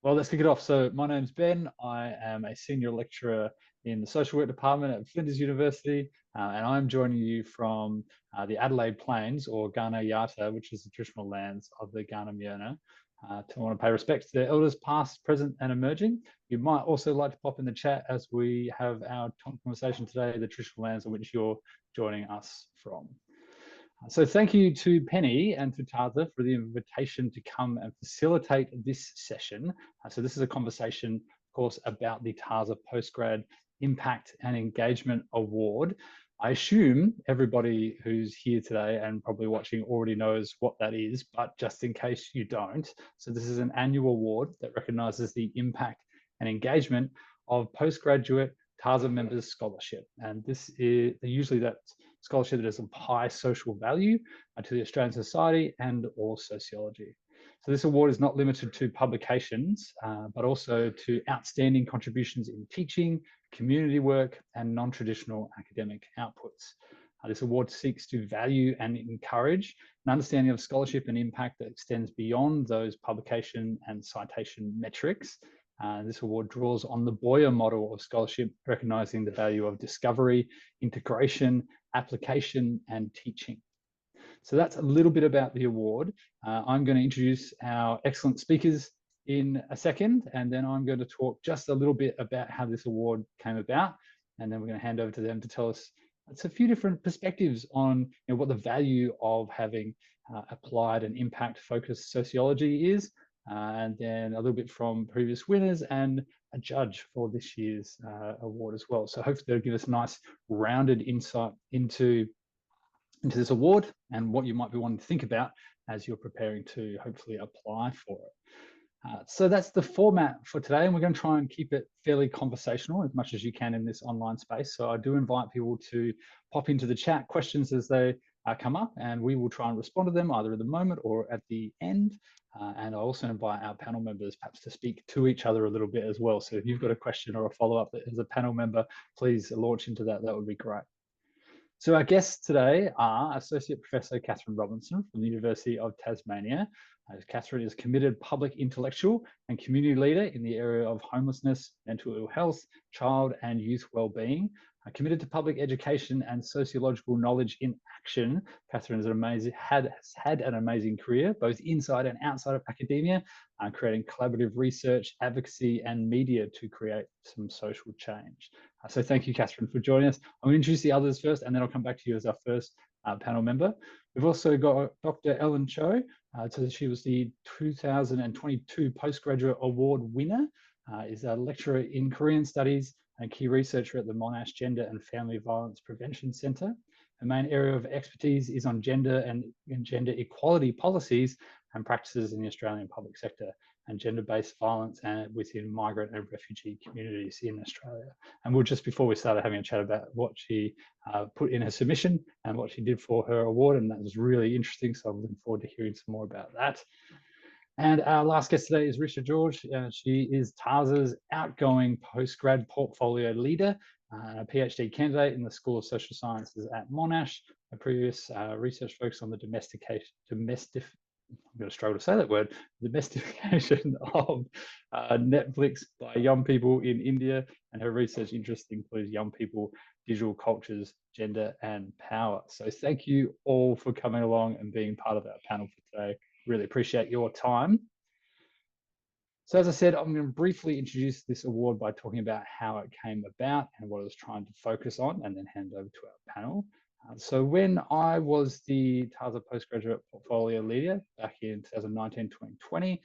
Well, let's kick it off. So my name's Ben. I am a senior lecturer in the social work department at Flinders University, and I'm joining you from the Adelaide Plains, or Ghana Yata, which is the traditional lands of the Ghana Myona. To want to pay respect to their elders, past, present, and emerging. You might also like to pop in the chat as we have our conversation today, the traditional lands on which you're joining us from. So thank you to Penny and to TASA for the invitation to come and facilitate this session. So this is a conversation, of course, about the TASA Postgrad Impact and Engagement Award. I assume everybody who's here today and probably watching already knows what that is, but just in case you don't. So this is an annual award that recognises the impact and engagement of postgraduate TASA members' scholarship. And this is usually that scholarship that is of high social value to the Australian society and or sociology. So this award is not limited to publications, but also to outstanding contributions in teaching, community work, and non-traditional academic outputs. This award seeks to value and encourage an understanding of scholarship and impact that extends beyond those publication and citation metrics. This award draws on the Boyer model of scholarship, recognizing the value of discovery, integration, application, and teaching. So that's a little bit about the award. I'm going to introduce our excellent speakers in a second, and then I'm going to talk just a little bit about how this award came about, and then we're going to hand over to them to tell us it's a few different perspectives on what the value of having applied and impact focused sociology is, and then a little bit from previous winners and a judge for this year's award as well. So hopefully they'll give us a nice rounded insight into this award and what you might be wanting to think about as you're preparing to hopefully apply for it. So that's the format for today, and we're going to try and keep it fairly conversational as much as you can in this online space. So I do invite people to pop into the chat questions as they come up, and we will try and respond to them either at the moment or at the end. And I also invite our panel members perhaps to speak to each other a little bit as well. So if you've got a question or a follow-up as a panel member, please launch into that. That would be great. So our guests today are Associate Professor Catherine Robinson from the University of Tasmania. Catherine is a committed public intellectual and community leader in the area of homelessness, mental ill health, child and youth wellbeing. Committed to public education and sociological knowledge in action, Catherine has had an amazing career, both inside and outside of academia, creating collaborative research, advocacy, and media to create some social change. So thank you, Catherine, for joining us. I'm going to introduce the others first, and then I'll come back to you as our first panel member. We've also got Dr. Ellen Cho. So she was the 2022 Postgraduate Award winner, is a lecturer in Korean Studies and a key researcher at the Monash Gender and Family Violence Prevention Centre. Her main area of expertise is on gender and gender equality policies and practices in the Australian public sector and gender-based violence and within migrant and refugee communities in Australia. And we'll just before we started having a chat about what she put in her submission and what she did for her award, and that was really interesting. So I'm looking forward to hearing some more about that. And our last guest today is Risha George. She is TASA's outgoing postgrad portfolio leader, a PhD candidate in the School of Social Sciences at Monash. A previous research focused on the I'm going to struggle to say that word, domestication of Netflix by young people in India, and her research interest includes young people, digital cultures, gender, and power. So thank you all for coming along and being part of our panel for today. Really appreciate your time. So as I said, I'm going to briefly introduce this award by talking about how it came about and what it was trying to focus on, and then hand over to our panel. So when I was the TASA Postgraduate Portfolio Leader back in 2019-2020,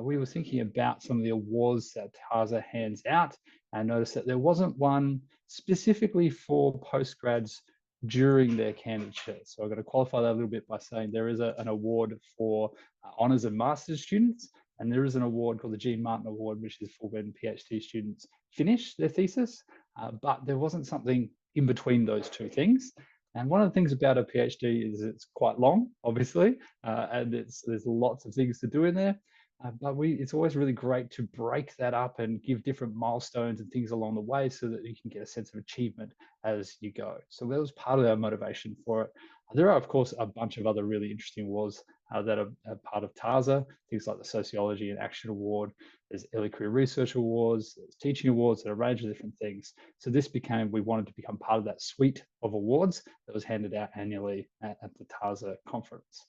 we were thinking about some of the awards that TASA hands out, and noticed that there wasn't one specifically for postgrads during their candidature. So I'm going to qualify that a little bit by saying there is an award for honours and master's students, and there is an award called the Jean Martin Award, which is for when PhD students finish their thesis, but there wasn't something in between those two things. And one of the things about a PhD is it's quite long, obviously, and there's lots of things to do in there. But it's always really great to break that up and give different milestones and things along the way so that you can get a sense of achievement as you go. So that was part of our motivation for it. There are, of course, a bunch of other really interesting awards that are part of TASA, things like the Sociology and Action Award. There's Early Career Research Awards, there's teaching awards, and a range of different things. So this became, we wanted to become part of that suite of awards that was handed out annually at the TASA conference.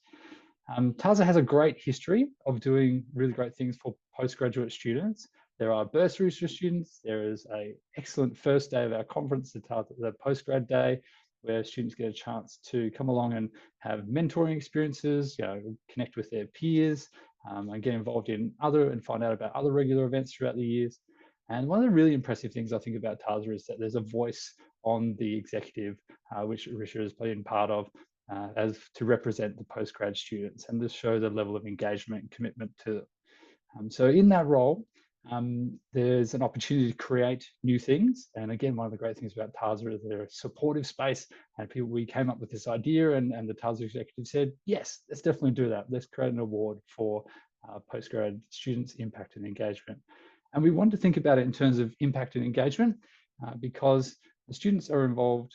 TASA has a great history of doing really great things for postgraduate students. There are bursaries for students. There is an excellent first day of our conference, the Postgrad Day, where students get a chance to come along and have mentoring experiences, connect with their peers, and get involved in and find out about other regular events throughout the years. And one of the really impressive things I think about TASA is that there's a voice on the executive, which Richard has been part of, as to represent the postgrad students and to show the level of engagement and commitment to them. So in that role, there's an opportunity to create new things. And again, one of the great things about TASA is they're a supportive space, and we came up with this idea, and the TASA executive said, yes, let's definitely do that. Let's create an award for postgrad students' impact and engagement. And we wanted to think about it in terms of impact and engagement because the students are involved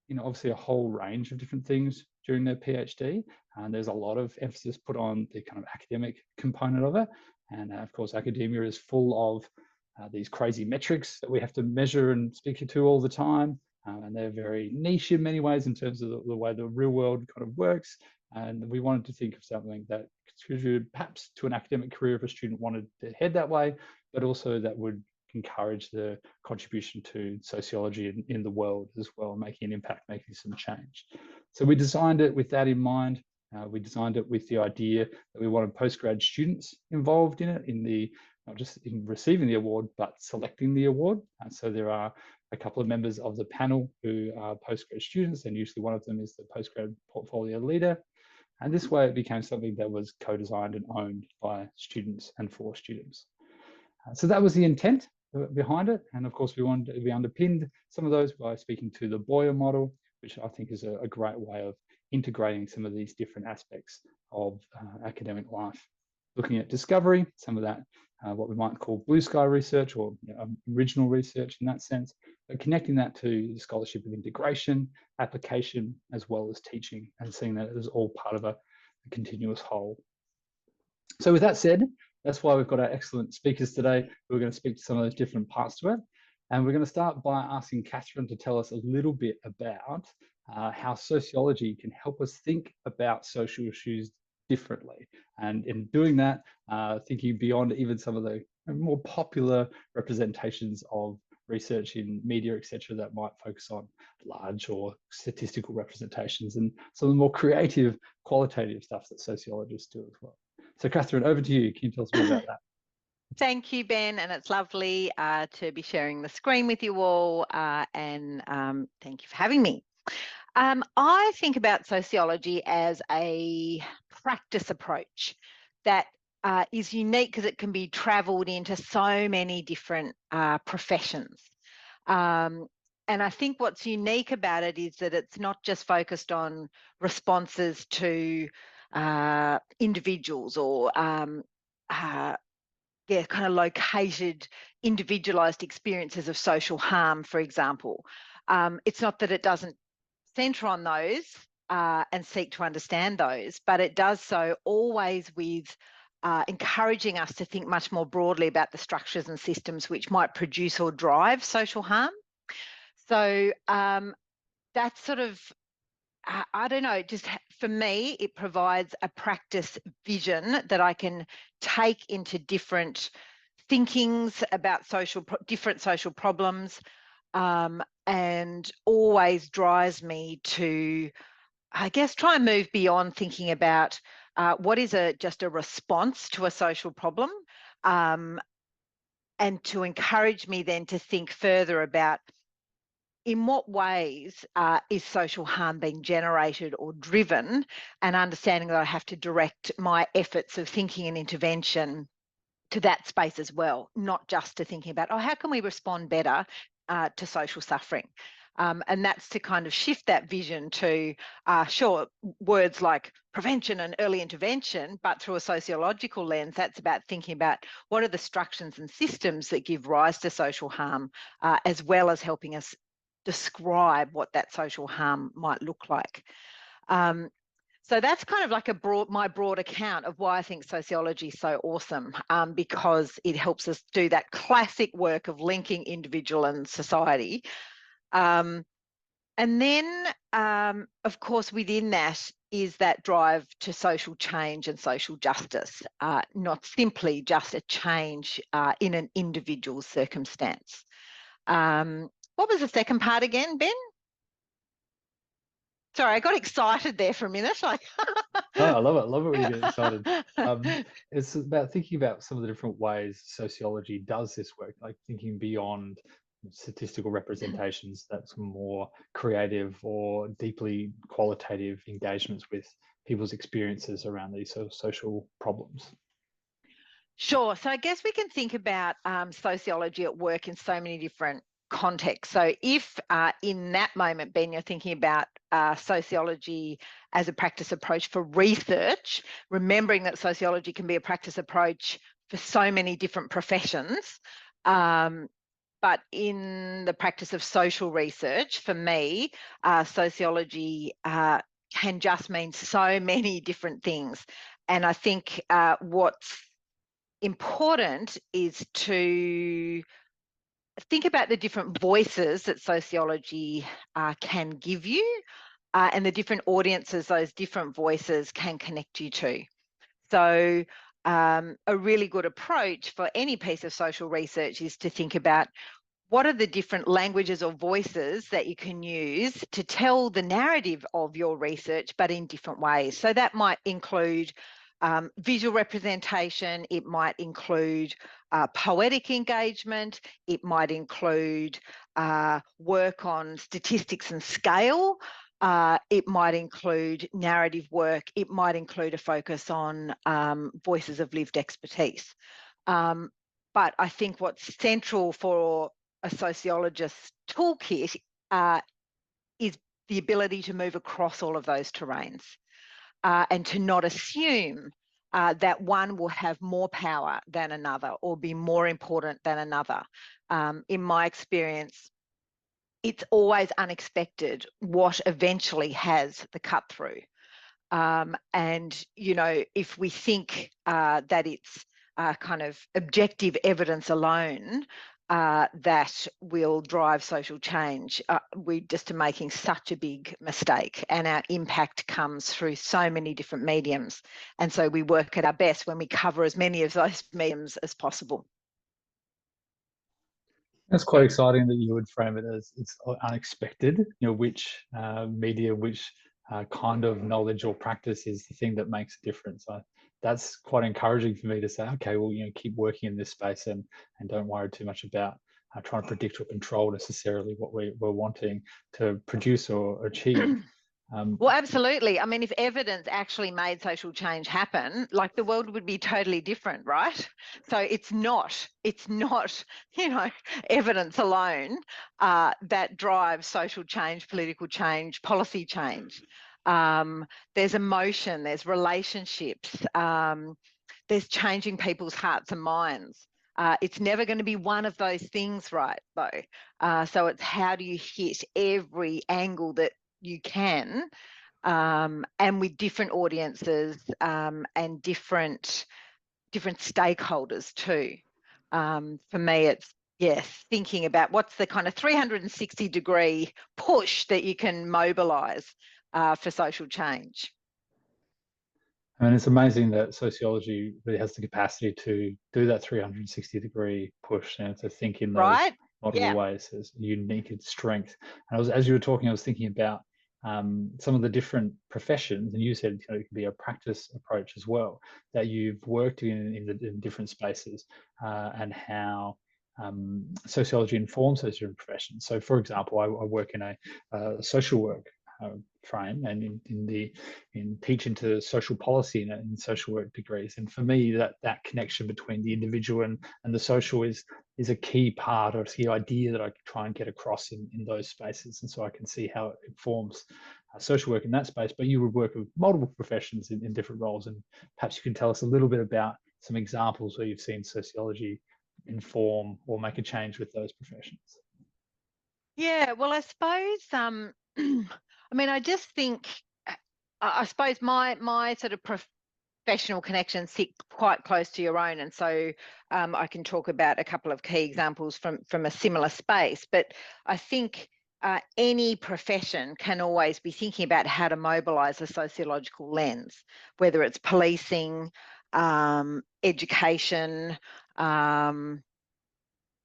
in obviously a whole range of different things during their PhD. And there's a lot of emphasis put on the kind of academic component of it. And of course, academia is full of these crazy metrics that we have to measure and speak to all the time. And they're very niche in many ways in terms of the way the real world kind of works. And we wanted to think of something that contributed perhaps to an academic career if a student wanted to head that way, but also that would encourage the contribution to sociology in the world as well, making an impact, making some change. So we designed it with that in mind. We designed it with the idea that we wanted postgrad students involved in it, not just in receiving the award, but selecting the award. So there are a couple of members of the panel who are postgrad students, and usually one of them is the postgrad portfolio leader. And this way it became something that was co-designed and owned by students and for students. So that was the intent behind it. And of course, we underpinned some of those by speaking to the Boyer model, which I think is a great way of integrating some of these different aspects of academic life. Looking at discovery, some of that, what we might call blue sky research or original research in that sense, but connecting that to the scholarship of integration, application, as well as teaching, and seeing that as all part of a continuous whole. So with that said, that's why we've got our excellent speakers today. We're going to speak to some of those different parts to it. And we're going to start by asking Catherine to tell us a little bit about how sociology can help us think about social issues differently. And in doing that, thinking beyond even some of the more popular representations of research in media, etc., that might focus on large or statistical representations and some of the more creative, qualitative stuff that sociologists do as well. So Catherine, over to you. Can you tell us more about that? Thank you, Ben, and it's lovely to be sharing the screen with you all, and thank you for having me. I think about sociology as a practice approach that is unique because it can be travelled into so many different professions. And I think what's unique about it is that it's not just focused on responses to individuals or kind of located, individualized experiences of social harm, for example. It's not that it doesn't centre on those and seek to understand those, but it does so always with encouraging us to think much more broadly about the structures and systems which might produce or drive social harm. So that's sort of, I don't know, just for me, it provides a practice vision that I can take into different thinkings about different social problems, and always drives me to, I guess, try and move beyond thinking about what is just a response to a social problem, and to encourage me then to think further about in what ways is social harm being generated or driven, and understanding that I have to direct my efforts of thinking and intervention to that space as well, not just to thinking about, oh, how can we respond better to social suffering? And that's to kind of shift that vision to, sure, words like prevention and early intervention, but through a sociological lens, that's about thinking about what are the structures and systems that give rise to social harm, as well as helping us describe what that social harm might look like. So that's kind of like my broad account of why I think sociology is so awesome, because it helps us do that classic work of linking individual and society. And then, of course, within that is that drive to social change and social justice, not simply just a change in an individual circumstance. What was the second part again, Ben? Sorry, I got excited there for a minute. Oh, I love it. I love it when you get excited. It's about thinking about some of the different ways sociology does this work, like thinking beyond statistical representations, that's more creative or deeply qualitative engagements with people's experiences around these sort of social problems. Sure. So I guess we can think about sociology at work in so many different contexts. So if in that moment, Ben, you're thinking about sociology as a practice approach for research, remembering that sociology can be a practice approach for so many different professions. But in the practice of social research, for me, sociology can just mean so many different things. And I think what's important is to think about the different voices that sociology can give you, and the different audiences those different voices can connect you to. So a really good approach for any piece of social research is to think about what are the different languages or voices that you can use to tell the narrative of your research, but in different ways. So that might include visual representation, it might include poetic engagement, it might include work on statistics and scale, it might include narrative work, it might include a focus on voices of lived expertise. But I think what's central for a sociologist's toolkit is the ability to move across all of those terrains. And to not assume that one will have more power than another or be more important than another. In my experience, it's always unexpected what eventually has the cut through. And, you know, if we think that it's kind of objective evidence alone that will drive social change, we just are making such a big mistake, and our impact comes through so many different mediums. And so we work at our best when we cover as many of those mediums as possible. That's quite exciting that you would frame it as it's unexpected, you know, which media, which kind of knowledge or practice is the thing that makes a difference. That's quite encouraging for me to say, okay, well, you know, keep working in this space and don't worry too much about trying to predict or control necessarily what we're wanting to produce or achieve. Well, absolutely. I mean, if evidence actually made social change happen, like the world would be totally different, right? So it's not, you know, evidence alone that drives social change, political change, policy change. There's emotion, there's relationships, there's changing people's hearts and minds. It's never going to be one of those things, right, though. So it's how do you hit every angle that you can, and with different audiences and different stakeholders too. For me, it's thinking about what's the kind of 360-degree push that you can mobilize for social change. I mean, it's amazing that sociology really has the capacity to do that 360-degree push and to think in those multiple ways as unique its strength. And as you were talking, I was thinking about some of the different professions, and you said, you know, it can be a practice approach as well, that you've worked in different spaces, and how sociology informs those different professions. So, for example, I work in a social work frame and in teach into social policy and in social work degrees. And for me, that connection between the individual and the social is is a key part or a key idea that I try and get across in those spaces. And so I can see how it informs social work in that space. But you would work with multiple professions in different roles. And perhaps you can tell us a little bit about some examples where you've seen sociology inform or make a change with those professions. Yeah, well, I suppose, I mean, I just think, I suppose my sort of professional connections sit quite close to your own. And so I can talk about a couple of key examples from a similar space. But I think any profession can always be thinking about how to mobilise a sociological lens, whether it's policing, education. I'm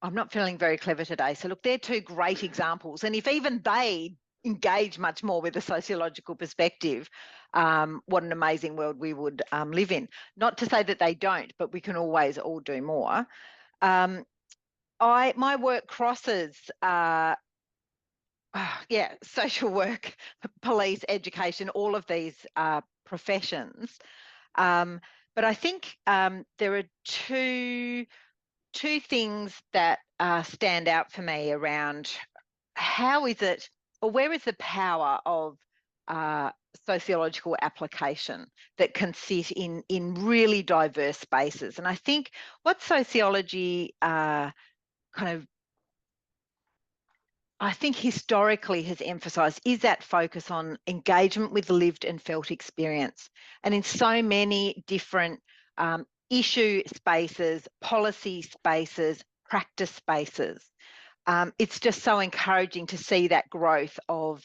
not feeling very clever today. So look, they're two great examples. And if even they engage much more with a sociological perspective, what an amazing world we would live in. Not to say that they don't, but we can always all do more. My work crosses, social work, police, education, all of these professions. But I think there are two things that stand out for me around how is it, or where is the power of sociological application that can sit in really diverse spaces. And I think what sociology I think historically has emphasised is that focus on engagement with lived and felt experience. And in so many different issue spaces, policy spaces, practice spaces, it's just so encouraging to see that growth of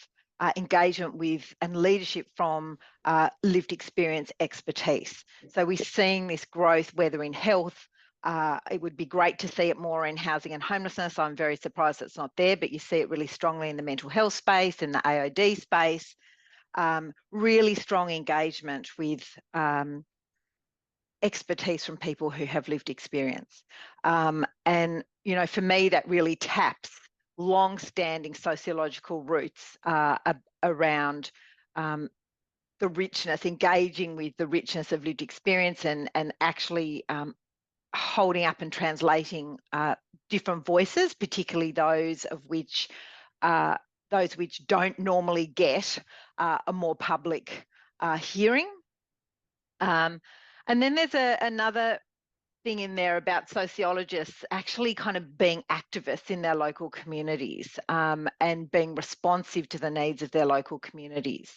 engagement with and leadership from lived experience expertise. So we're seeing this growth, whether in health. It would be great to see it more in housing and homelessness. I'm very surprised it's not there, but you see it really strongly in the mental health space, in the AOD space. Really strong engagement with expertise from people who have lived experience. And, you know, for me, that really taps long-standing sociological roots around the richness, engaging with the richness of lived experience and actually holding up and translating different voices, particularly those which don't normally get a more public hearing. And then there's another thing in there about sociologists actually kind of being activists in their local communities and being responsive to the needs of their local communities.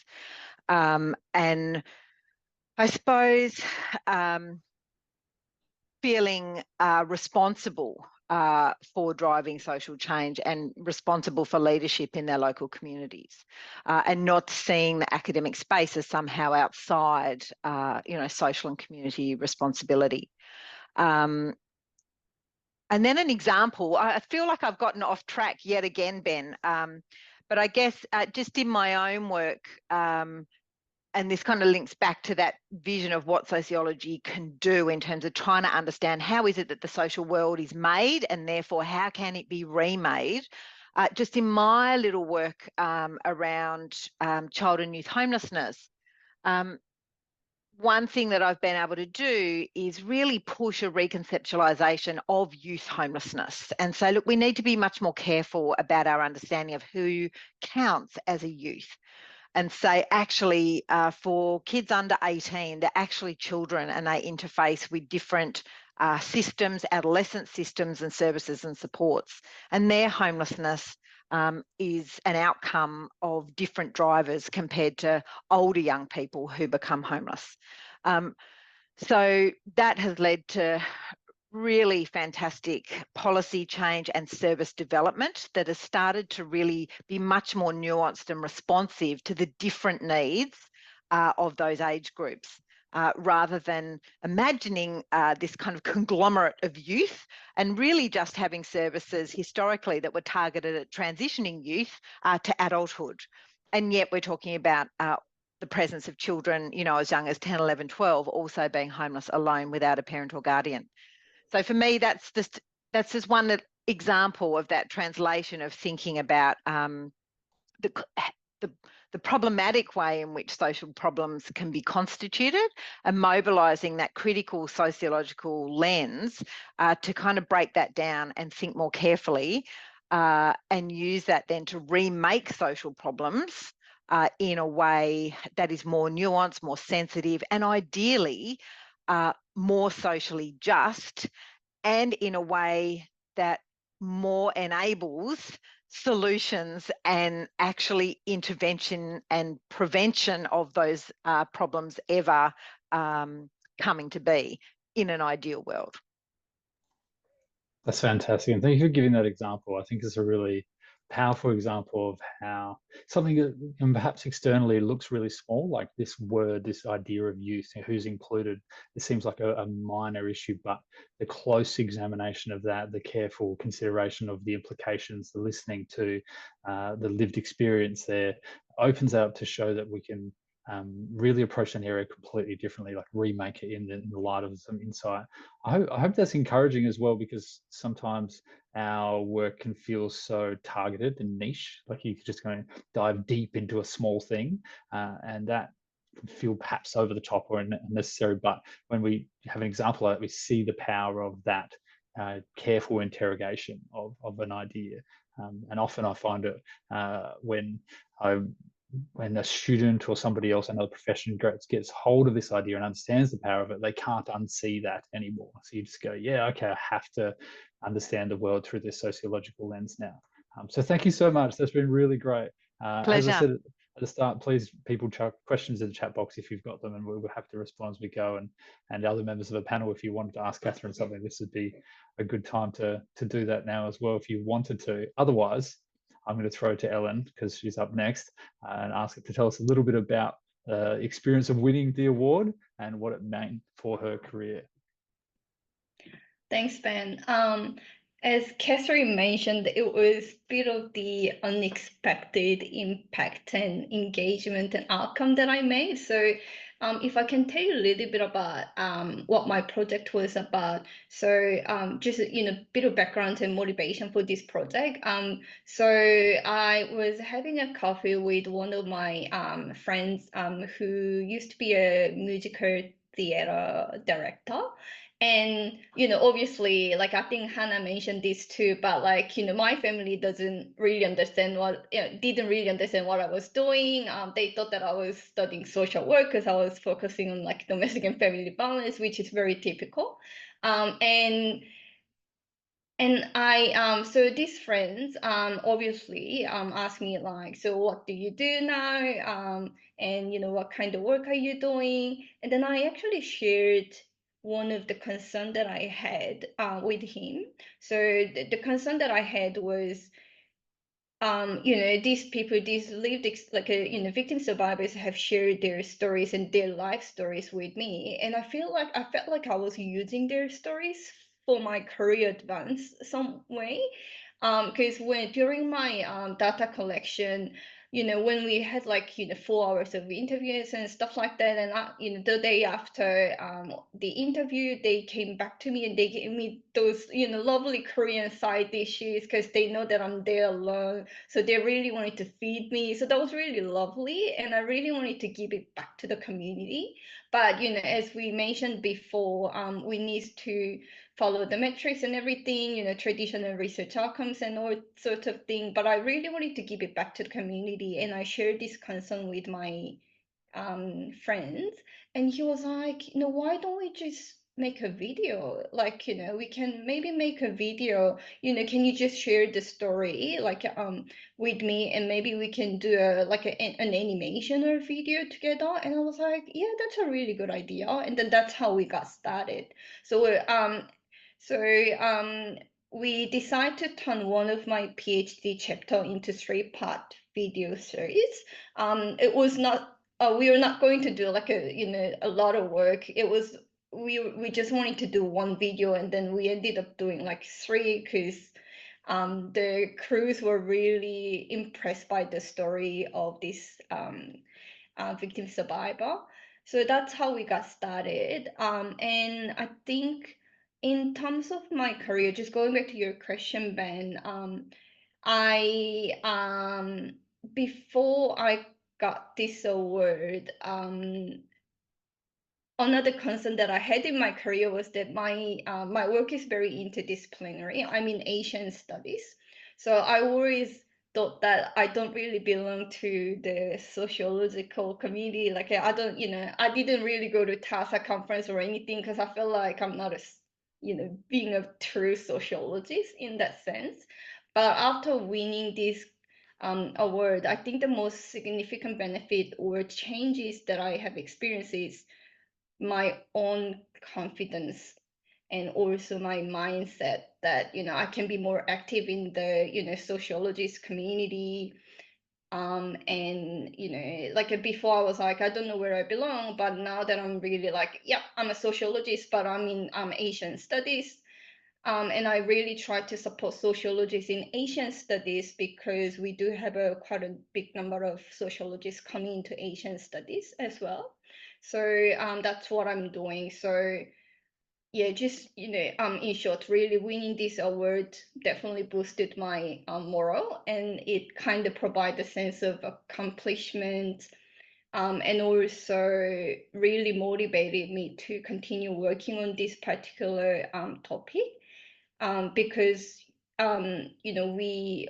And I suppose feeling responsible for driving social change and responsible for leadership in their local communities, and not seeing the academic space as somehow outside, social and community responsibility. And then an example, I feel like I've gotten off track yet again, Ben, but I guess just in my own work, and this kind of links back to that vision of what sociology can do in terms of trying to understand how is it that the social world is made and therefore how can it be remade. Just in my little work around child and youth homelessness, one thing that I've been able to do is really push a reconceptualisation of youth homelessness and say, look, we need to be much more careful about our understanding of who counts as a youth. And say, actually, for kids under 18, they're actually children and they interface with different systems, adolescent systems and services and supports. And their homelessness is an outcome of different drivers compared to older young people who become homeless. So that has led to really fantastic policy change and service development that has started to really be much more nuanced and responsive to the different needs of those age groups, rather than imagining this kind of conglomerate of youth and really just having services historically that were targeted at transitioning youth to adulthood. And yet we're talking about the presence of children, as young as 10, 11, 12, also being homeless alone without a parent or guardian. So for me, that's just one example of that translation of thinking about the the problematic way in which social problems can be constituted, and mobilising that critical sociological lens to kind of break that down and think more carefully, and use that then to remake social problems in a way that is more nuanced, more sensitive, and ideally more socially just, and in a way that more enables solutions and actually intervention and prevention of those problems ever coming to be in an ideal world. That's fantastic. And thank you for giving that example. I think it's a really powerful example of how something that perhaps externally looks really small, like this word, this idea of youth, who's included, it seems like a minor issue, but the close examination of that, the careful consideration of the implications, the listening to the lived experience there opens out to show that we can really approach an area completely differently, like remake it in the light of some insight. I hope that's encouraging as well, because sometimes our work can feel so targeted and niche, like you could just go and dive deep into a small thing, and that can feel perhaps over the top or unnecessary. But when we have an example like that, we see the power of that careful interrogation of an idea. And often I find it when a student or somebody else, another profession, gets hold of this idea and understands the power of it, they can't unsee that anymore. So you just go, yeah, okay, I have to understand the world through this sociological lens now. So thank you so much. That's been really great. As I Pleasure. said at the start, please, people, chuck questions in the chat box if you've got them, and we'll have to respond as we go. And other members of the panel, if you wanted to ask Catherine something, this would be a good time to do that now as well, if you wanted to. Otherwise, I'm going to throw to Ellen, because she's up next, and ask her to tell us a little bit about the experience of winning the award and what it meant for her career. Thanks, Ben. As Catherine mentioned, it was a bit of the unexpected impact and engagement and outcome that I made. So if I can tell you a little bit about what my project was about. So just a bit of background and motivation for this project. So I was having a coffee with one of my friends who used to be a musical theater director. And obviously, like I think Hannah mentioned this too, but like my family doesn't really understand didn't really understand what I was doing. They thought that I was studying social work because I was focusing on like domestic and family violence, which is very typical. And I so these friends obviously asked me like, so what do you do now? And what kind of work are you doing? And then I actually shared one of the concern that I had with him. So the concern that I had was these people, these victim survivors have shared their stories and their life stories with me, and I felt like I was using their stories for my career advance some way, because when during my data collection, when we had like 4 hours of interviews and stuff like that, and the day after the interview, they came back to me and they gave me those lovely Korean side dishes because they know that I'm there alone, so they really wanted to feed me. So that was really lovely, and I really wanted to give it back to the community. But as we mentioned before, we need to follow the metrics and everything, traditional research outcomes and all sorts of things. But I really wanted to give it back to the community, and I shared this concern with my friends, and he was like, why don't we just make a video? Like, we can maybe make a video. Can you just share the story like with me, and maybe we can do an animation or video together? And I was like, yeah, that's a really good idea. And then that's how we got started. So we decided to turn one of my PhD chapter into 3-part video series. It was not we were not going to do like a lot of work. It was we just wanted to do one video, and then we ended up doing like 3 because the crews were really impressed by the story of this victim survivor. So that's how we got started. And I think in terms of my career, just going back to your question, Ben, I before I got this award, another concern that I had in my career was that my work is very interdisciplinary. I'm in Asian studies, so I always thought that I don't really belong to the sociological community. Like I don't, I didn't really go to TASA conference or anything because I feel like I'm not being a true sociologist in that sense. But after winning this award, I think the most significant benefit or changes that I have experienced is my own confidence and also my mindset that I can be more active in the sociologist community, and like before I was like, I don't know where I belong, but now that I'm really like, yeah, I'm a sociologist, but I'm in Asian studies, and I really try to support sociologists in Asian studies because we do have quite a big number of sociologists coming into Asian studies as well. So that's what I'm doing. So yeah, just in short, really winning this award definitely boosted my morale, and it kind of provided a sense of accomplishment, and also really motivated me to continue working on this particular topic, because we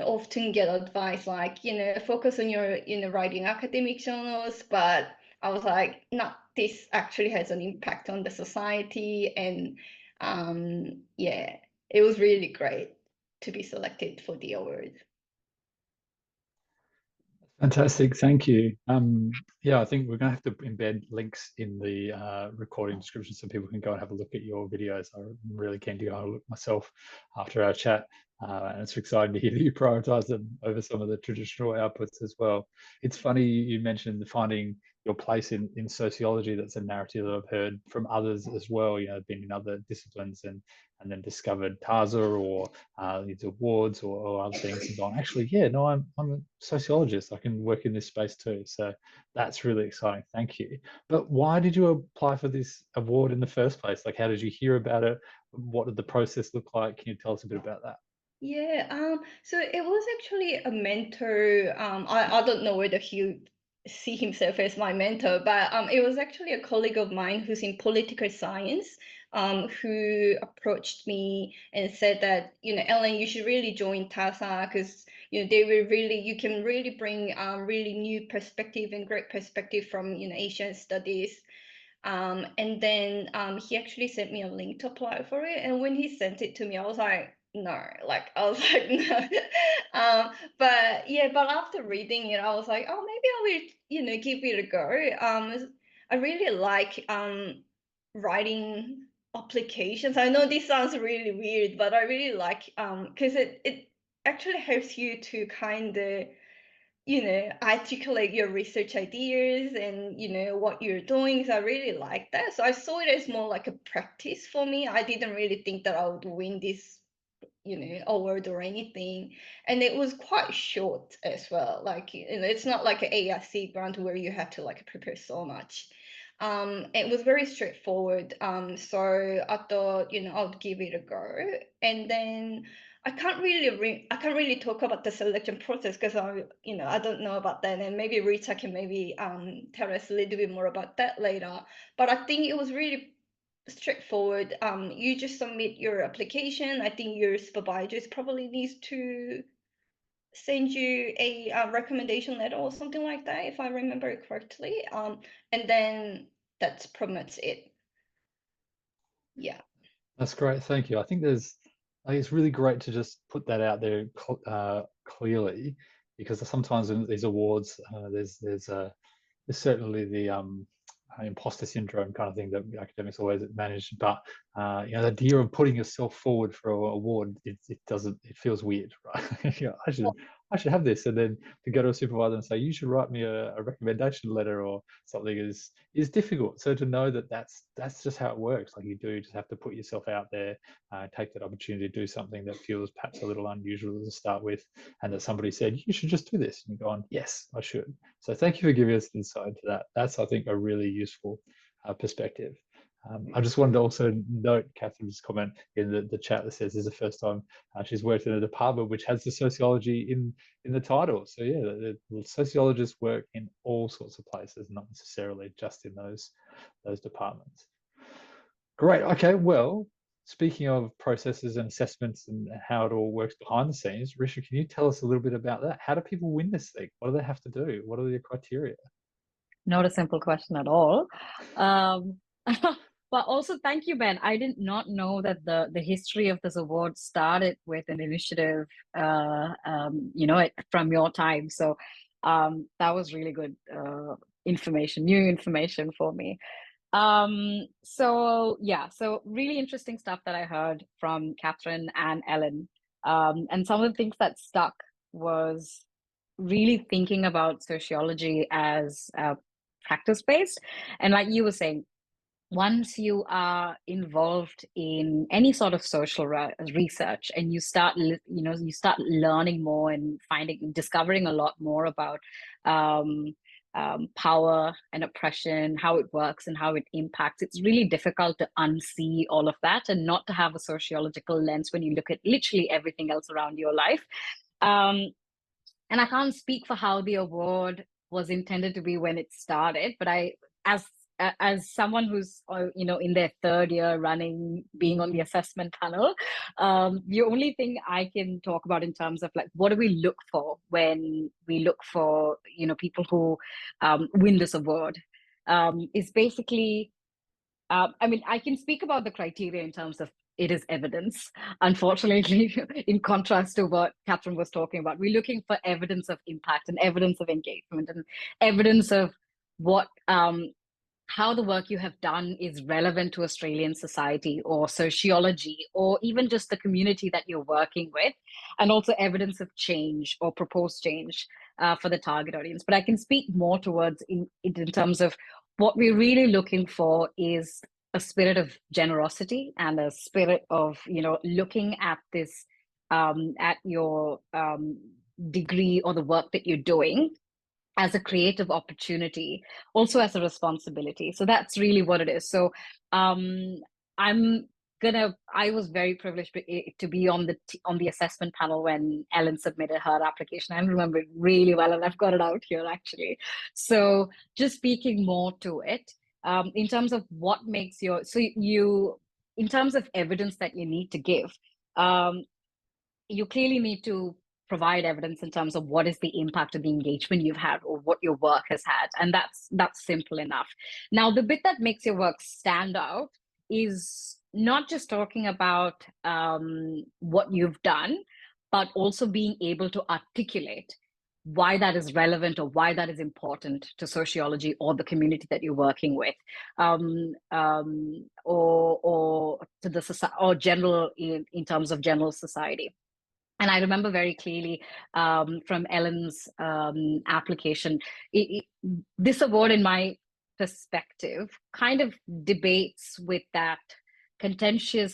often get advice like focus on your writing academic journals, but I was like, no, this actually has an impact on the society, and yeah, it was really great to be selected for the award. Fantastic, thank you. Yeah, I think we're going to have to embed links in the recording description so people can go and have a look at your videos. I'm really keen to go and look myself after our chat, and it's exciting to hear that you prioritize them over some of the traditional outputs as well. It's funny you mentioned finding your place in sociology. That's a narrative that I've heard from others as well. Been in other disciplines and then discovered TASA or these awards or other things and gone, actually, yeah, no, I'm a sociologist. I can work in this space too. So that's really exciting. Thank you. But why did you apply for this award in the first place? Like, how did you hear about it? What did the process look like? Can you tell us a bit about that? Yeah, so it was actually a mentor. I don't know whether he would see himself as my mentor, but it was actually a colleague of mine who's in political science, who approached me and said that, Ellen, you should really join TASA because, you can really bring really new perspective and great perspective from, Asian studies. And then he actually sent me a link to apply for it. And when he sent it to me, I was like, no, like I was like, no. But yeah, but after reading it, I was like, oh, maybe I will, give it a go. I really like writing applications. I know this sounds really weird, but I really like because it actually helps you to kind of articulate your research ideas and what you're doing. So I really like that. So I saw it as more like a practice for me. I didn't really think that I would win this award or anything, and it was quite short as well. Like it's not like an ARC grant where you have to like prepare so much. It was very straightforward. So I thought I would give it a go, and then I can't really talk about the selection process because I don't know about that, and maybe Rita can maybe tell us a little bit more about that later. But I think it was really straightforward. You just submit your application. I think your supervisors probably needs to send you a recommendation letter or something like that, if I remember it correctly. And then that's pretty much it. Yeah. That's great. Thank you. I think it's really great to just put that out there clearly, because sometimes in these awards, there's certainly the imposter syndrome kind of thing that academics always manage. But the idea of putting yourself forward for an award, it feels weird, right? I should have this, and then to go to a supervisor and say you should write me a recommendation letter or something is difficult. So to know that that's just how it works. Like you do just have to put yourself out there, take that opportunity to do something that feels perhaps a little unusual to start with, and that somebody said you should just do this, and you're going, yes, I should. So thank you for giving us insight into that. That's, I think, a really useful perspective. I just wanted to also note Catherine's comment in the chat that says this is the first time she's worked in a department which has the sociology in the title. So yeah, the sociologists work in all sorts of places, not necessarily just in those departments. Great. Okay. Well, speaking of processes and assessments and how it all works behind the scenes, Risha, can you tell us a little bit about that? How do people win this thing? What do they have to do? What are the criteria? Not a simple question at all. But also, thank you, Ben. I did not know that the history of this award started with an initiative, from your time. So that was really good information, new information for me. So really interesting stuff that I heard from Catherine and Ellen. And some of the things that stuck was really thinking about sociology as practice-based. And like you were saying, once you are involved in any sort of social research and you start learning more and discovering a lot more about power and oppression, how it works and how it impacts, it's really difficult to unsee all of that and not to have a sociological lens when you look at literally everything else around your life. And I can't speak for how the award was intended to be when it started, but as someone who's in their third year running, being on the assessment panel, the only thing I can talk about in terms of like what do we look for when we look for people who win this award is basically I can speak about the criteria in terms of it is evidence. Unfortunately, in contrast to what Catherine was talking about, we're looking for evidence of impact and evidence of engagement and evidence of what how the work you have done is relevant to Australian society or sociology or even just the community that you're working with, and also evidence of change or proposed change for the target audience. But I can speak more towards in terms of what we're really looking for is a spirit of generosity and a spirit of looking at this at your degree or the work that you're doing as a creative opportunity, also as a responsibility. So that's really what it is. So I was very privileged to be on the assessment panel when Ellen submitted her application. I remember it really well, and I've got it out here actually. So just speaking more to it, in terms of what makes in terms of evidence that you need to give, you clearly need to provide evidence in terms of what is the impact of the engagement you've had or what your work has had. And that's simple enough. Now, the bit that makes your work stand out is not just talking about what you've done, but also being able to articulate why that is relevant or why that is important to sociology or the community that you're working with, or to the society or general in terms of general society. And I remember very clearly from Ellen's application, this award, in my perspective, kind of debates with that contention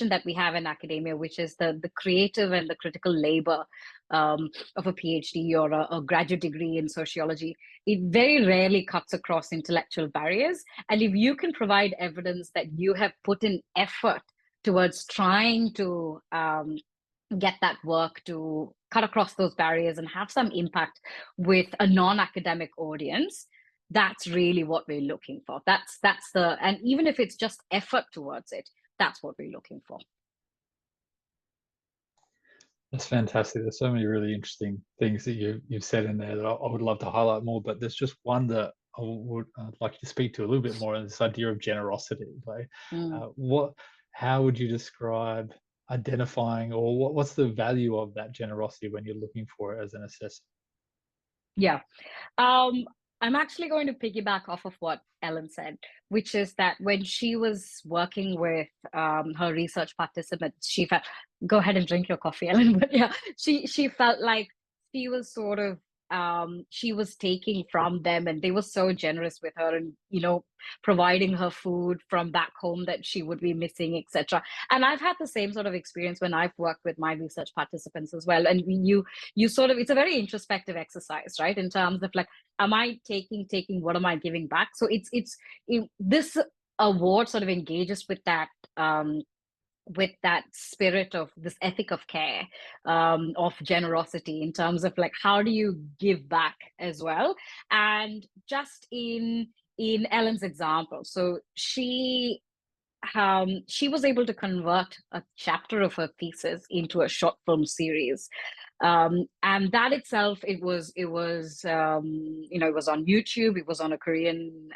that we have in academia, which is the creative and the critical labor of a PhD or a graduate degree in sociology. It very rarely cuts across intellectual barriers. And if you can provide evidence that you have put in effort towards trying to get that work to cut across those barriers and have some impact with a non-academic audience, that's really what we're looking for. And even if it's just effort towards it, that's what we're looking for. That's fantastic. There's so many really interesting things that you've said in there that I would love to highlight more, but there's just one that I'd like you to speak to a little bit more, this idea of generosity. Like, how would you describe identifying, or what's the value of that generosity when you're looking for it as an assessor? Yeah. I'm actually going to piggyback off of what Ellen said, which is that when she was working with her research participants, she felt, go ahead and drink your coffee, Ellen, but yeah, she felt like she was sort of she was taking from them, and they were so generous with her and providing her food from back home that she would be missing, etc. And I've had the same sort of experience when I've worked with my research participants as well. And you sort of, it's a very introspective exercise, right, in terms of like, am I taking, what am I giving back? So this award sort of engages with that spirit of this ethic of care, of generosity, in terms of like, how do you give back as well? And just in Ellen's example, so she was able to convert a chapter of her thesis into a short film series. And that itself, it was it was on YouTube, it was on a Korean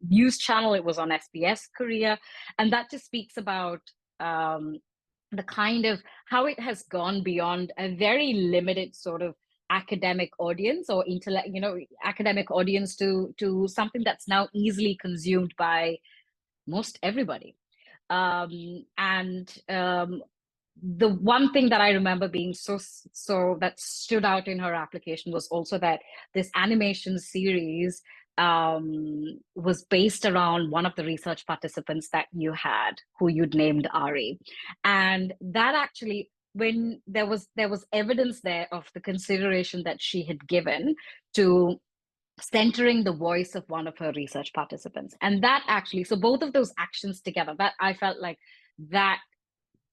news channel, it was on SBS Korea, and that just speaks about the kind of how it has gone beyond a very limited sort of academic audience or academic audience to something that's now easily consumed by most everybody. The one thing that I remember being so that stood out in her application was also that this animation series was based around one of the research participants that you had, who you'd named Ari. And that actually, when there was evidence there of the consideration that she had given to centering the voice of one of her research participants. And that actually, so both of those actions together, that I felt like that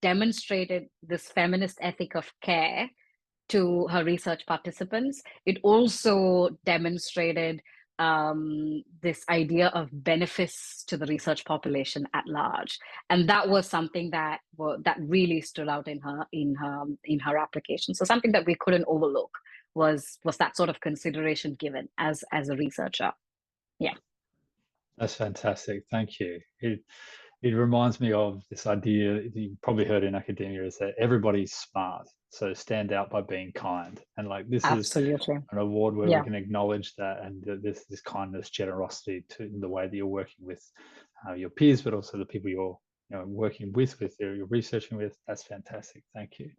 demonstrated this feminist ethic of care to her research participants. It also demonstrated this idea of benefits to the research population at large, and that was something that really stood out in her application. So something that we couldn't overlook was that sort of consideration given as a researcher. Yeah, that's fantastic. Thank you. It reminds me of this idea that you probably heard in academia, is that everybody's smart, so stand out by being kind. And like, this absolutely is an award where yeah. we can acknowledge that, and this kindness, generosity to in the way that you're working with your peers, but also the people you're working with you're researching with. That's fantastic. Thank you.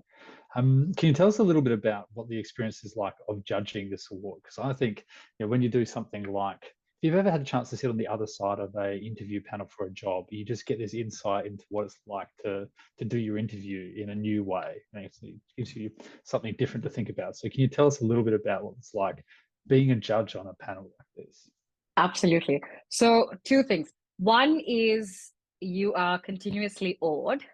Can you tell us a little bit about what the experience is like of judging this award? Because I think when you do something like, if you've ever had a chance to sit on the other side of a interview panel for a job, you just get this insight into what it's like to do your interview in a new way. And it gives you something different to think about. So can you tell us a little bit about what it's like being a judge on a panel like this? Absolutely. So two things. One is you are continuously awed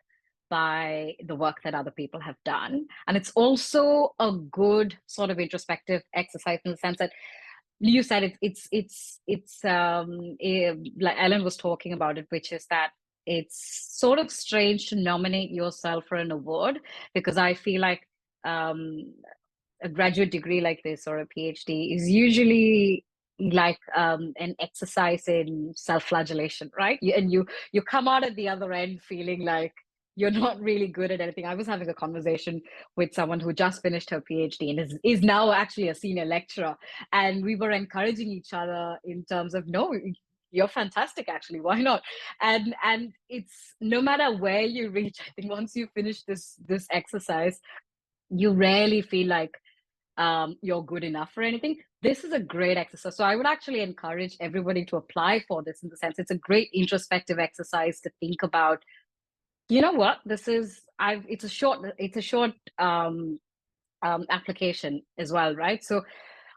by the work that other people have done. And it's also a good sort of introspective exercise, in the sense that you said it's like Ellen was talking about it, which is that it's sort of strange to nominate yourself for an award, because I feel like a graduate degree like this, or a PhD, is usually like an exercise in self-flagellation, right? You come out at the other end feeling like you're not really good at anything. I was having a conversation with someone who just finished her PhD and is now actually a senior lecturer, and we were encouraging each other in terms of, no, you're fantastic, actually, why not? And it's, no matter where you reach, I think once you finish this exercise, you rarely feel like you're good enough for anything. This is a great exercise. So I would actually encourage everybody to apply for this, in the sense it's a great introspective exercise to think about, you know what, it's a short application as well, right? So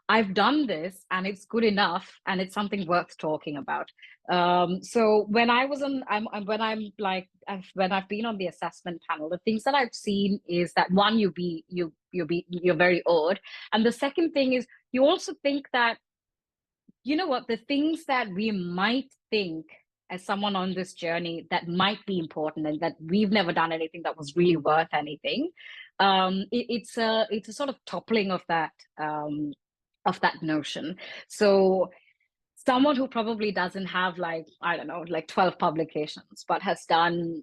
I've done this and it's good enough, and it's something worth talking about. So when I've been on the assessment panel, the things that I've seen is that, one, you're very awed, and the second thing is you also think that, you know what, the things that we might think as someone on this journey that might be important, and that we've never done anything that was really worth anything, it's a sort of toppling of that notion. So someone who probably doesn't have, like, I don't know, like 12 publications, but has done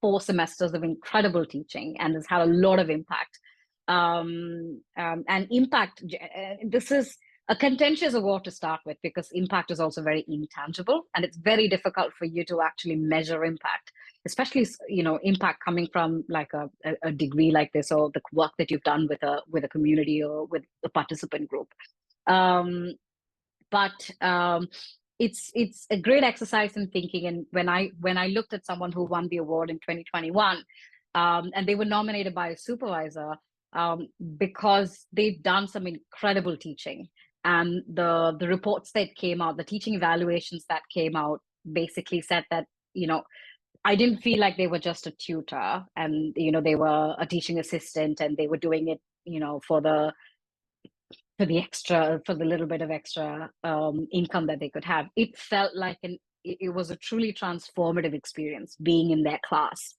4 semesters of incredible teaching and has had a lot of impact. And impact, this is a contentious award to start with, because impact is also very intangible, and it's very difficult for you to actually measure impact, especially impact coming from like a degree like this, or the work that you've done with a community or with a participant group. But it's a great exercise in thinking. And when I looked at someone who won the award in 2021, and they were nominated by a supervisor, because they've done some incredible teaching, and the reports that came out, the teaching evaluations that came out, basically said that, I didn't feel like they were just a tutor, and they were a teaching assistant, and they were doing it for the little bit of extra income that they could have. It felt like it was a truly transformative experience being in their class,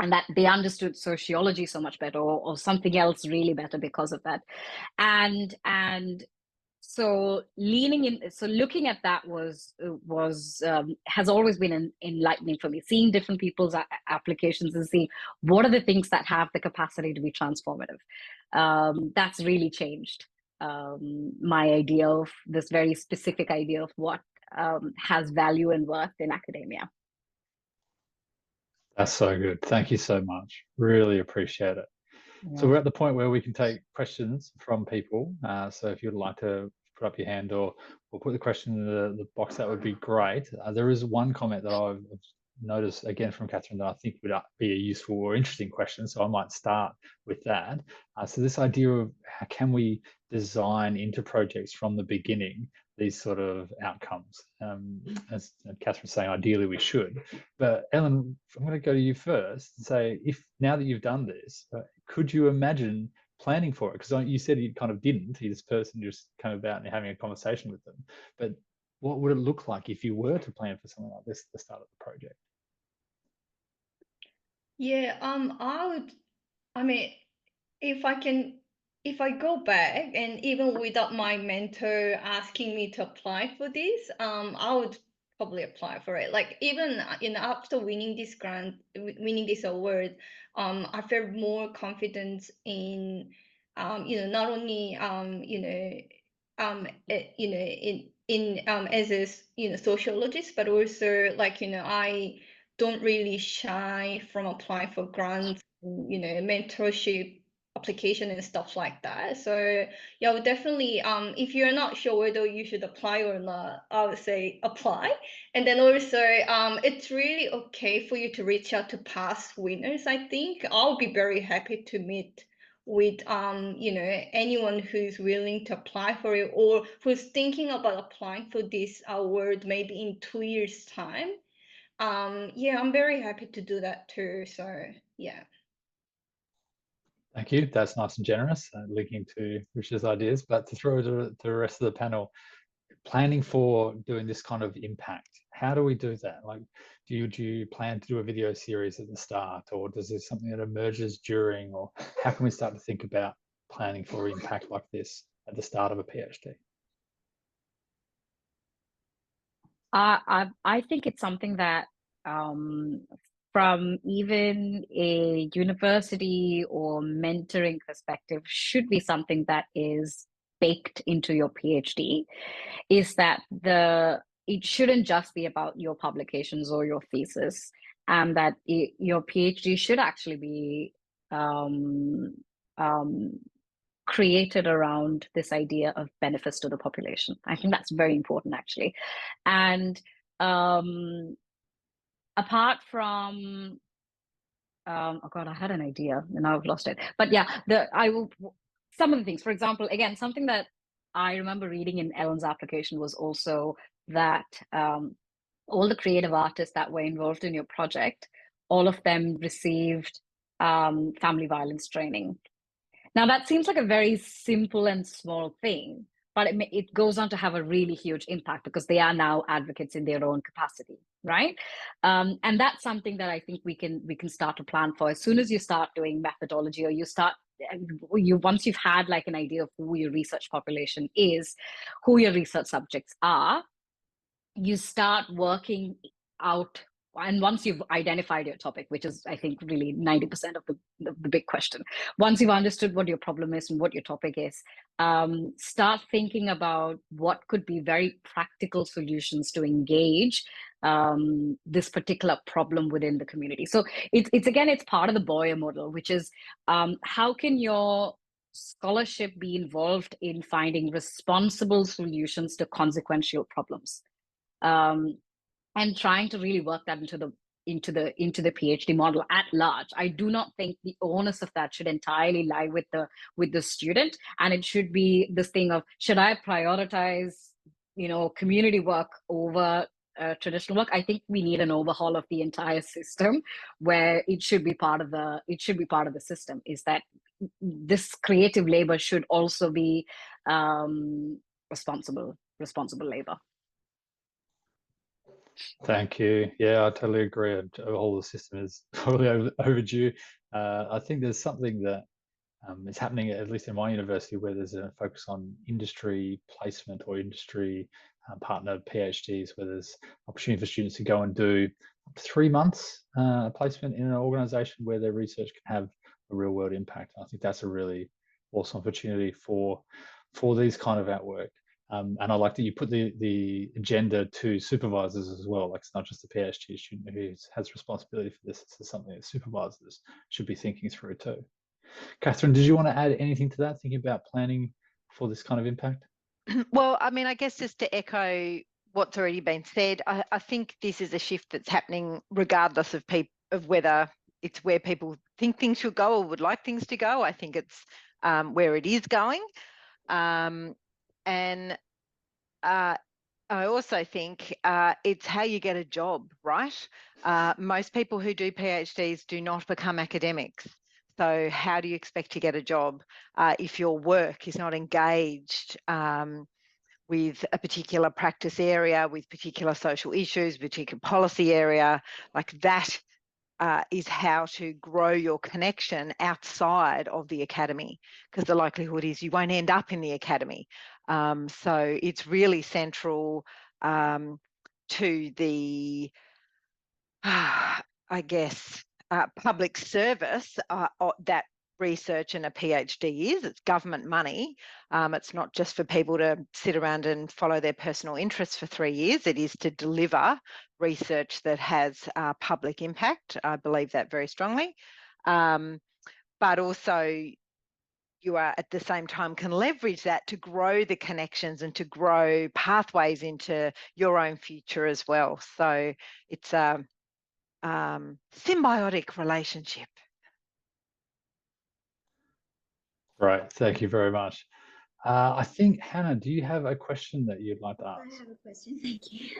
and that they understood sociology so much better, or something else really better because of that. And so looking at that has always been enlightening for me, seeing different people's applications and seeing what are the things that have the capacity to be transformative. That's really changed my idea of this very specific idea of what has value and worth in academia. That's so good. Thank you so much. Really appreciate it. Yeah. So we're at the point where we can take questions from people. So if you'd like to put up your hand or put the question in the box, that would be great. There is one comment that I've noticed again from Catherine that I think would be a useful or interesting question. So I might start with that. So this idea of how can we design into projects from the beginning these sort of outcomes? As Catherine's saying, ideally we should. But Ellen, I'm going to go to you first and say, if now that you've done this, could you imagine planning for it? Because you said you kind of didn't. This person just came about and having a conversation with them. But what would it look like if you were to plan for something like this at the start of the project? Yeah, I mean, if I go back, and even without my mentor asking me to apply for this, I would probably apply for it. Like, even after winning this grant, winning this award, I felt more confidence in, not only, as a, sociologist, but also, like, I don't really shy from applying for grants, mentorship application and stuff like that. So yeah, I would definitely, if you're not sure whether you should apply or not, I would say apply. And then also, it's really okay for you to reach out to past winners. I think I'll be very happy to meet with anyone who's willing to apply for it, or who's thinking about applying for this award maybe in 2 years' time. Yeah, I'm very happy to do that too. So yeah. Thank you. That's nice and generous, linking to Richard's ideas. But to throw to the rest of the panel, planning for doing this kind of impact, how do we do that? Like, do you plan to do a video series at the start, or does this something that emerges during, or how can we start to think about planning for impact like this at the start of a PhD? I think it's something that from even a university or mentoring perspective should be something that is baked into your PhD, is that it shouldn't just be about your publications or your thesis, and that your PhD should actually be created around this idea of benefits to the population. I think that's very important, actually. And apart from, oh God, I had an idea and now I've lost it. But yeah, some of the things, for example, again, something that I remember reading in Ellen's application was also that all the creative artists that were involved in your project, all of them received family violence training. Now, that seems like a very simple and small thing, but it goes on to have a really huge impact because they are now advocates in their own capacity, right? And that's something that I think we can start to plan for as soon as you start doing methodology, or once you've had like an idea of who your research population is, who your research subjects are, you start working out. And once you've identified your topic, which is, I think, really 90% of the big question, once you've understood what your problem is and what your topic is, start thinking about what could be very practical solutions to engage this particular problem within the community. So it's part of the Boyer model, which is how can your scholarship be involved in finding responsible solutions to consequential problems? And trying to really work that into the PhD model at large. I do not think the onus of that should entirely lie with the student, and it should be this thing of, should I prioritize community work over traditional work. I think we need an overhaul of the entire system, where it should be part of the system. Is that this creative labor should also be responsible labor. Thank you. Yeah, I totally agree. The whole system is probably overdue. I think there's something that is happening, at least in my university, where there's a focus on industry placement or industry partner PhDs, where there's opportunity for students to go and do up to 3 months placement in an organization where their research can have a real world impact. I think that's a really awesome opportunity for these kind of outwork. And I like that you put the agenda to supervisors as well. Like, it's not just a PhD student who has responsibility for this. It's something that supervisors should be thinking through too. Catherine, did you want to add anything to that, thinking about planning for this kind of impact? Well, I mean, I guess just to echo what's already been said, I think this is a shift that's happening regardless of whether it's where people think things should go or would like things to go. I think it's where it is going. And I also think it's how you get a job, right? Most people who do PhDs do not become academics. So how do you expect to get a job if your work is not engaged with a particular practice area, with particular social issues, particular policy area? Like that is how to grow your connection outside of the academy, because the likelihood is you won't end up in the academy. So it's really central to the, I guess, public service that research and a PhD is. It's government money. It's not just for people to sit around and follow their personal interests for 3 years. It is to deliver research that has public impact. I believe that very strongly. But also, you are at the same time can leverage that to grow the connections and to grow pathways into your own future as well. So it's a symbiotic relationship. Right. Thank you very much. I think, Hannah, do you have a question that you'd like to ask? I have a question, thank you.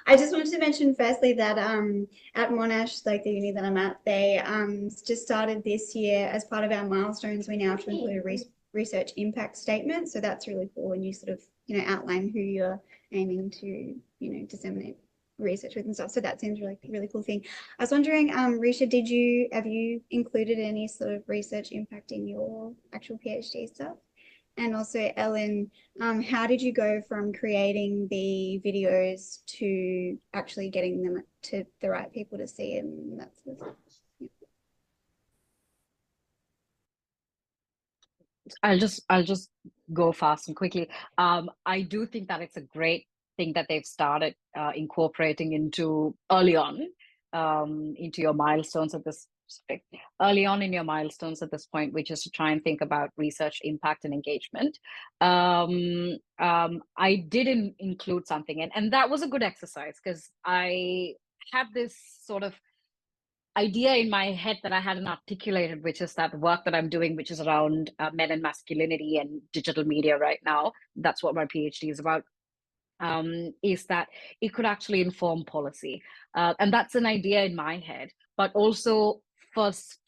I just wanted to mention firstly that at Monash, like the uni that I'm at, they just started this year as part of our milestones. We now have to include a research impact statement. So that's really cool when you sort of, outline who you're aiming to, disseminate research with and stuff. So that seems really cool thing. I was wondering, Risha, have you included any sort of research impact in your actual PhD stuff? And also, Ellen, how did you go from creating the videos to actually getting them to the right people to see and that sort of stuff? Yeah. I'll just go fast and quickly. I do think that it's a great thing that they've started incorporating into early on into your milestones at this early on in your milestones at this point, which is to try and think about research impact and engagement. I did include something, and that was a good exercise, because I had this sort of idea in my head that I hadn't articulated, which is that work that I'm doing, which is around men and masculinity and digital media right now. That's what my PhD is about. Is that it could actually inform policy. And that's an idea in my head, but also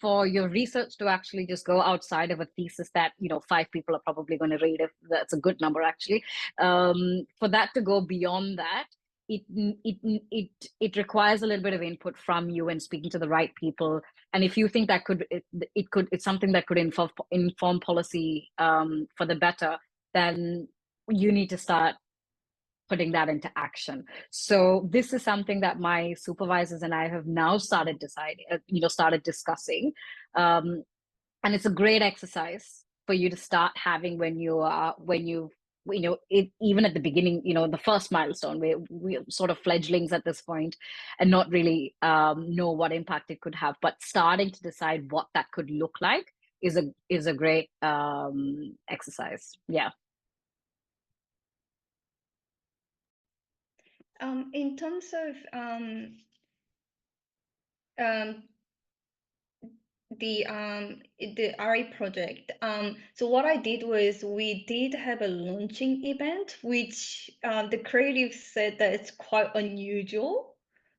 for your research to actually just go outside of a thesis that 5 people are probably going to read, if that's a good number actually, for that to go beyond that, it requires a little bit of input from you and speaking to the right people. And if you think that it's something that could inform policy for the better, then you need to start putting that into action. So this is something that my supervisors and I have now started discussing. And it's a great exercise for you to start having when even at the beginning, the first milestone, we're sort of fledglings at this point and not really know what impact it could have, but starting to decide what that could look like is a great exercise. Yeah. In terms of the RA project. So what I did was we did have a launching event, which the creative said that it's quite unusual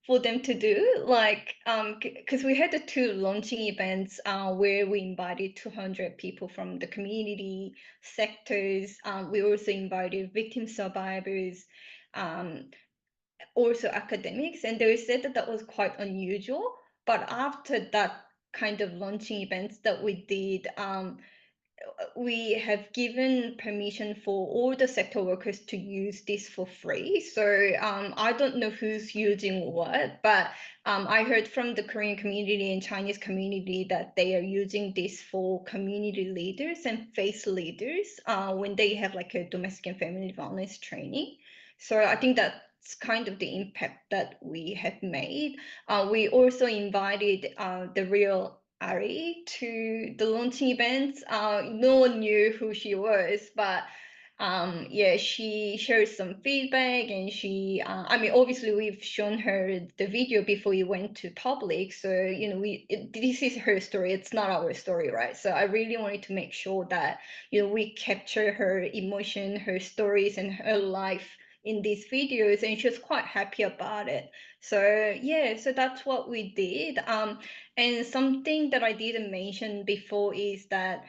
for them to do, like because we had the 2 launching events where we invited 200 people from the community sectors. We also invited victim survivors, also academics, and they said that that was quite unusual. But after that kind of launching events that we did, we have given permission for all the sector workers to use this for free. So I don't know who's using what, but I heard from the Korean community and Chinese community that they are using this for community leaders and faith leaders when they have like a domestic and family violence training. So I think that's kind of the impact that we have made. We also invited the real Ari to the launching events. No one knew who she was, but yeah, she shared some feedback, and she, I mean, obviously we've shown her the video before it went to public, so you know, this is her story. It's not our story, right? So I really wanted to make sure that we capture her emotion, her stories, and her life in these videos, and she was quite happy about it. So yeah, so that's what we did. And something that I didn't mention before is that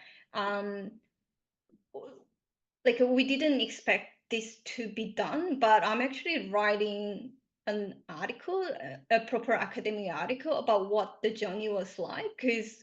like we didn't expect this to be done, but I'm actually writing an article, a proper academic article about what the journey was like, because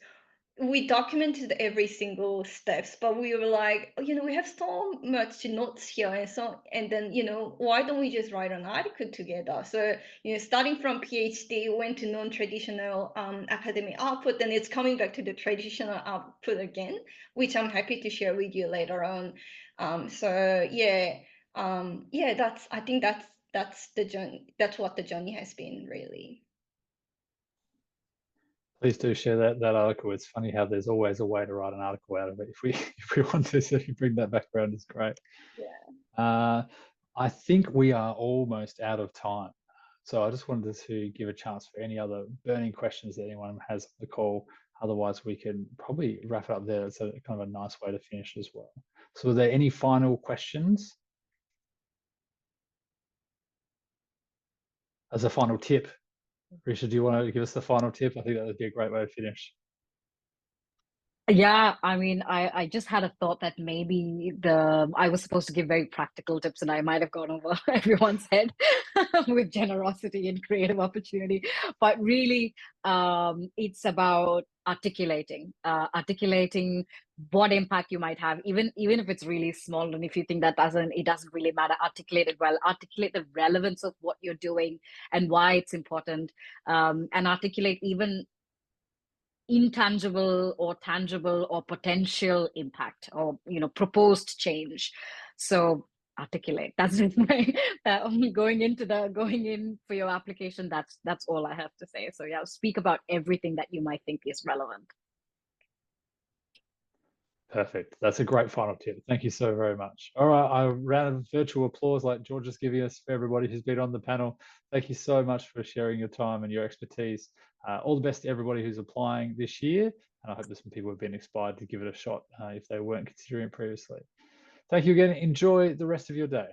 we documented every single steps, but we were like, we have so much notes here, and then why don't we just write an article together? So starting from PhD, went to non-traditional academic output, then it's coming back to the traditional output again, which I'm happy to share with you later on. So yeah, I think that's the journey. That's what the journey has been, really. Please do share that article. It's funny how there's always a way to write an article out of it. If we want to, so if you bring that background, it's great. Yeah. I think we are almost out of time. So I just wanted to give a chance for any other burning questions that anyone has on the call. Otherwise, we can probably wrap it up there. It's a kind of a nice way to finish as well. So are there any final questions? As a final tip, Risha, do you want to give us the final tip? I think that would be a great way to finish. Yeah, I mean, I just had a thought that maybe I was supposed to give very practical tips, and I might have gone over everyone's head with generosity and creative opportunity. But really, it's about articulating what impact you might have, even if it's really small. And if you think that it doesn't really matter, articulate it well. Articulate the relevance of what you're doing and why it's important, and articulate even intangible or tangible or potential impact, or proposed change. So articulate. That's going in for your application. That's all I have to say. So yeah, speak about everything that you might think is relevant. Perfect. That's a great final tip. Thank you so very much. All right, a round of virtual applause like George is giving us for everybody who's been on the panel. Thank you so much for sharing your time and your expertise. All the best to everybody who's applying this year. And I hope that some people have been inspired to give it a shot if they weren't considering it previously. Thank you again. Enjoy the rest of your day.